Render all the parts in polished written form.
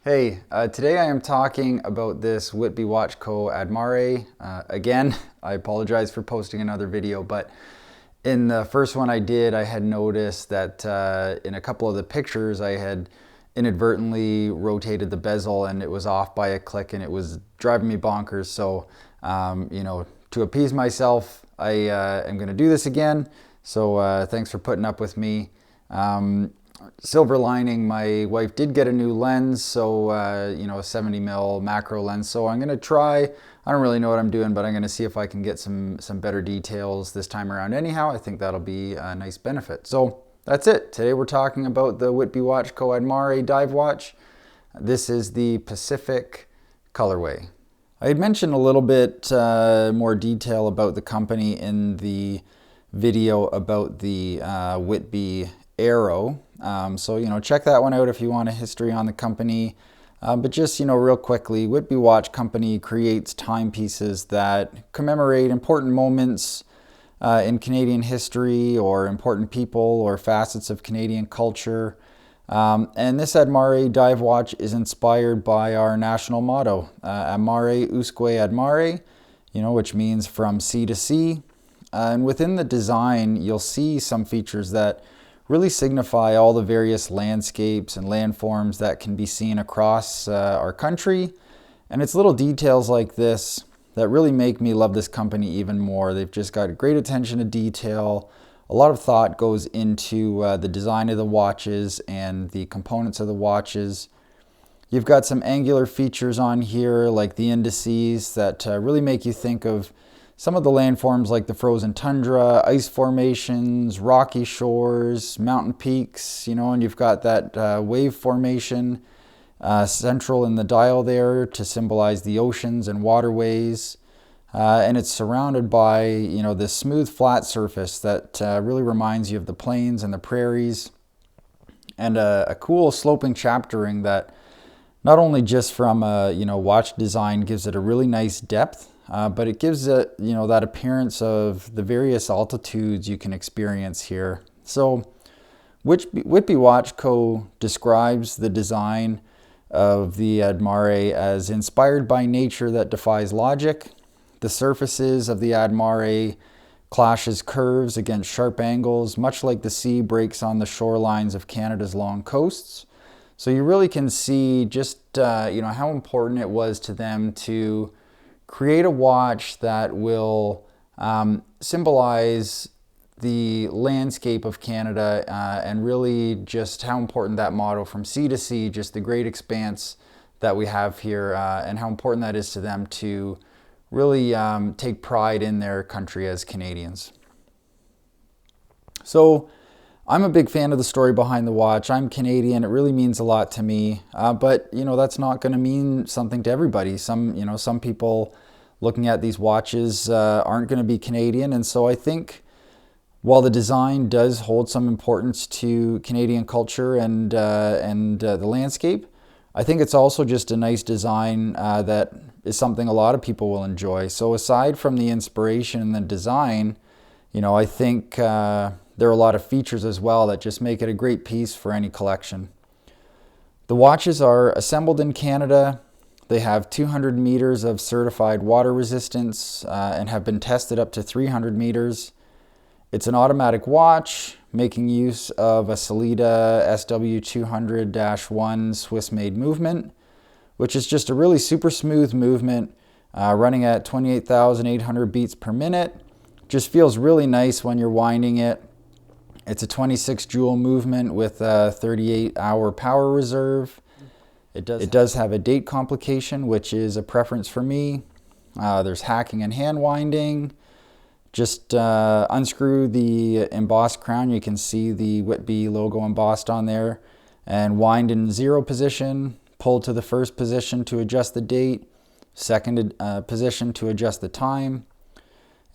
Hey, today I am talking about this Whitby Watch Co. Ad Mare. Again, I apologize for posting another video, but in the first one I did, I had noticed that in a couple of the pictures I had inadvertently rotated the bezel and it was off by a click and it was driving me bonkers. So, to appease myself, I am going to do this again. So thanks for putting up with me. Silver lining, my wife did get a new lens, so a 70 mil macro lens. So I'm gonna try. I don't really know what I'm doing, but I'm gonna see if I can get some better details this time around. Anyhow, I think that'll be a nice benefit. So that's it. Today we're talking about the Whitby Watch Co. Ad Mare dive watch. This is the Pacific colorway. I had mentioned a little bit more detail about the company in the video about the Whitby Arrow. So check that one out if you want a history on the company. But just, real quickly, Whitby Watch Company creates timepieces that commemorate important moments in Canadian history or important people or facets of Canadian culture. And this Ad Mare dive watch is inspired by our national motto, Ad Mare usque Ad Mare, which means from sea to sea. And within the design, you'll see some features that really signify all the various landscapes and landforms that can be seen across our country. And it's little details like this that really make me love this company even more. They've just got great attention to detail. A lot of thought goes into the design of the watches and the components of the watches. You've got some angular features on here like the indices that really make you think of some of the landforms like the frozen tundra, ice formations, rocky shores, mountain peaks, and you've got that wave formation central in the dial there to symbolize the oceans and waterways. And it's surrounded by, this smooth flat surface that really reminds you of the plains and the prairies. And a cool sloping chaptering that not only just from watch design gives it a really nice depth, but it gives it, that appearance of the various altitudes you can experience here. So Whitby Watch Co. describes the design of the Ad Mare as inspired by nature that defies logic. The surfaces of the Ad Mare clashes curves against sharp angles, much like the sea breaks on the shorelines of Canada's long coasts. So you really can see just, how important it was to them to create a watch that will symbolize the landscape of Canada and really just how important that motto from sea to sea, just the great expanse that we have here and how important that is to them to really take pride in their country as Canadians. So I'm a big fan of the story behind the watch. I'm Canadian. It really means a lot to me. But that's not going to mean something to everybody. Some people looking at these watches aren't going to be Canadian. And so I think while the design does hold some importance to Canadian culture and the landscape, I think it's also just a nice design that is something a lot of people will enjoy. So aside from the inspiration and the design, I think there are a lot of features as well that just make it a great piece for any collection. The watches are assembled in Canada. They have 200 meters of certified water resistance and have been tested up to 300 meters. It's an automatic watch making use of a Sellita SW200-1 Swiss-made movement, which is just a really super smooth movement running at 28,800 beats per minute. Just feels really nice when you're winding it. It's a 26 joule movement with a 38-hour power reserve. It does have a date complication, which is a preference for me. There's hacking and hand winding. Just unscrew the embossed crown. You can see the Whitby logo embossed on there. And wind in 0 position. Pull to the first position to adjust the date. Second position to adjust the time.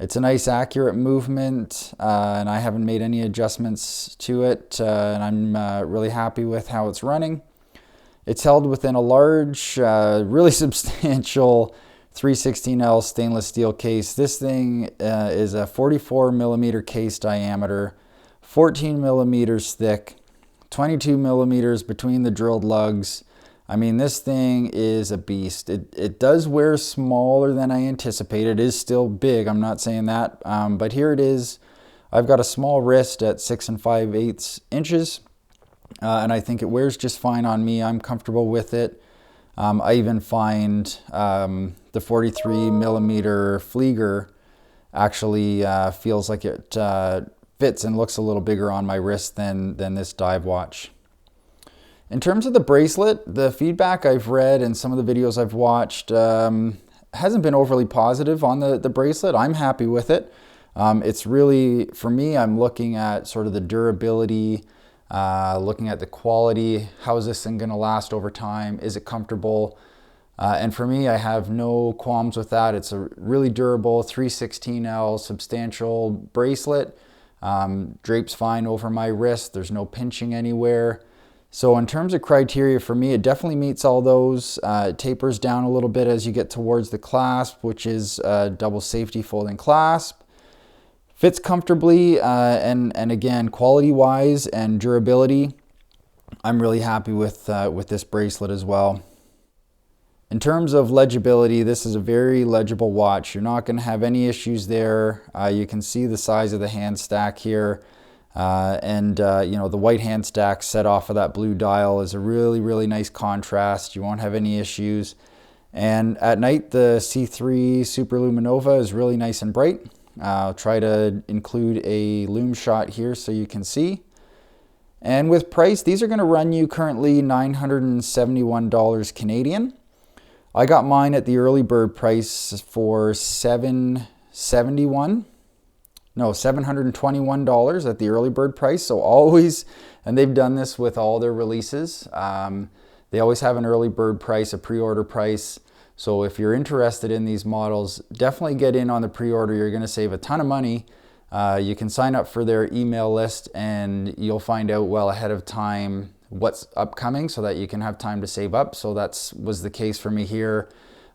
It's a nice accurate movement and I haven't made any adjustments to it and I'm really happy with how it's running. It's held within a large, really substantial 316L stainless steel case. This thing is a 44 millimeter case diameter, 14 millimeters thick, 22 millimeters between the drilled lugs, I mean, this thing is a beast. It does wear smaller than I anticipated. It is still big, I'm not saying that, but here it is. I've got a small wrist at 6 5/8 inches, and I think it wears just fine on me. I'm comfortable with it. I even find the 43 millimeter Flieger actually feels like it fits and looks a little bigger on my wrist than this dive watch. In terms of the bracelet, the feedback I've read and some of the videos I've watched hasn't been overly positive on the bracelet. I'm happy with it. It's really, for me, I'm looking at sort of the durability, looking at the quality. How is this thing going to last over time? Is it comfortable? And for me, I have no qualms with that. It's a really durable 316L substantial bracelet. Drapes fine over my wrist. There's no pinching anywhere. So in terms of criteria for me, it definitely meets all those. It tapers down a little bit as you get towards the clasp, which is a double safety folding clasp. Fits comfortably, and again, quality-wise and durability, I'm really happy with this bracelet as well. In terms of legibility, this is a very legible watch. You're not going to have any issues there. You can see the size of the hand stack here. You know, the white hand stack set off of that blue dial is a really nice contrast. You won't have any issues. And at night, the C3 Super Luminova is really nice and bright. I'll try to include a lume shot here so you can see. And with price, these are going to run you currently $971 Canadian. I got mine at the early bird price for $721 at the early bird price. So always, and they've done this with all their releases, they always have an early bird price, a pre-order price. So if you're interested in these models, definitely get in on the pre-order. You're going to save a ton of money. You can sign up for their email list and you'll find out well ahead of time what's upcoming so that you can have time to save up. So that was the case for me here.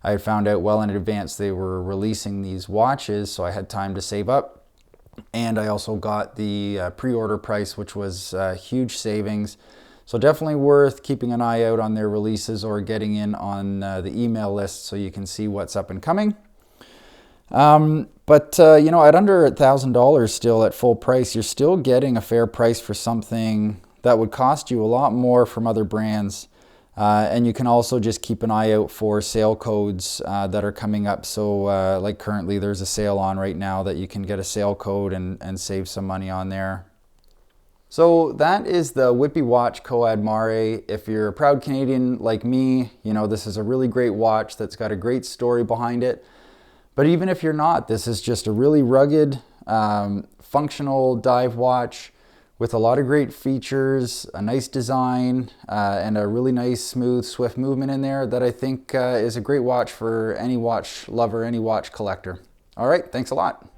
I had found out well in advance they were releasing these watches, so I had time to save up. And I also got the pre-order price, which was huge savings. So definitely worth keeping an eye out on their releases or getting in on the email list so you can see what's up and coming. You know, at under $1,000 still at full price, you're still getting a fair price for something that would cost you a lot more from other brands. And you can also just keep an eye out for sale codes that are coming up. So like currently there's a sale on right now that you can get a sale code and save some money on there. So that is the Whitby watch Coad Mare. If you're a proud Canadian like me, you know, this is a really great watch that's got a great story behind it. But even if you're not, this is just a really rugged, functional dive watch with a lot of great features, a nice design, and a really nice, smooth, swift movement in there that I think is a great watch for any watch lover, any watch collector. All right, thanks a lot.